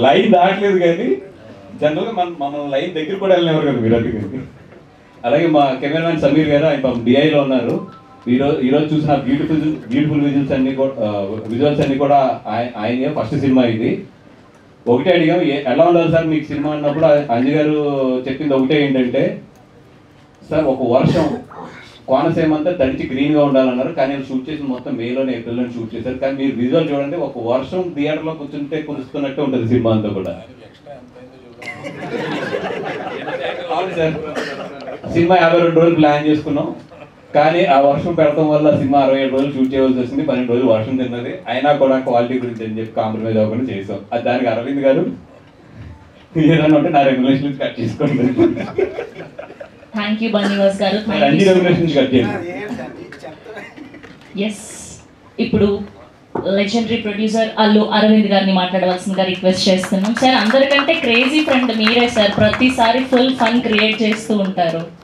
Line దాటలేదు కానీ జనరల్గా మమ్మల్ని లైన్ దగ్గర కూడా వెళ్ళినవారు కదా విరాట్ గారికి. అలాగే మా కెమెరామెన్ సమీర్ గారు, ఆయన డిఐలో ఉన్నారు. ఈరోజు చూసిన బ్యూటిఫుల్ విజువల్స్ అన్ని కూడా ఆయన ఫస్ట్ సినిమా ఇది. ఒకటే అడిగాం, ఎలా ఉండాలి సార్ మీకు సినిమా అన్నప్పుడు అంజు గారు చెప్పింది ఒకటే ఏంటంటే, సార్ ఒక వర్షం కోనసీమ అంతా తడిచి గ్రీన్గా ఉండాలన్నారు, కానీ షూట్ చేసి మొత్తం మేలోనే ఏప్రిల్లో షూట్ చేశారు. కానీ మీరు విజువల్ చూడండి, ఒక వర్షం థియేటర్లో కూర్చుంటే కురుస్తున్నట్టే ఉంటుంది సినిమా అంతా కూడా. అవును సార్, సినిమా 52 రోజులు ప్లాన్ చేసుకున్నాం, కానీ ఆ వర్షం పెడతాం వల్ల సినిమా 67 రోజులు షూట్ చేయవలసి వచ్చింది. 12 రోజులు వర్షం తిన్నది, అయినా కూడా క్వాలిటీ గురించి అని చెప్పి కాంప్రమైజ్ అవ్వకుండా చేసాం. అది దానికి అరవింద్ గారు ఏదన్నా ఉంటే నా రెగ్యులేషన్ కట్ చేసుకోండి. థ్యాంక్ యూ బన్నీవాస్ గారు. అన్ని రెగ్యులేషన్స్ కట్ చేయండి. ఎస్, ఇప్పుడు లెజెండరీ ప్రొడ్యూసర్ అల్లు అరవింద్ గారిని మాట్లాడవలసిందిగా రిక్వెస్ట్ చేస్తున్నాం. సార్, అందరికంటే క్రేజీ ఫ్రెండ్ మీరే సార్, ప్రతిసారి ఫుల్ ఫన్ క్రియేట్ చేస్తూ ఉంటారు.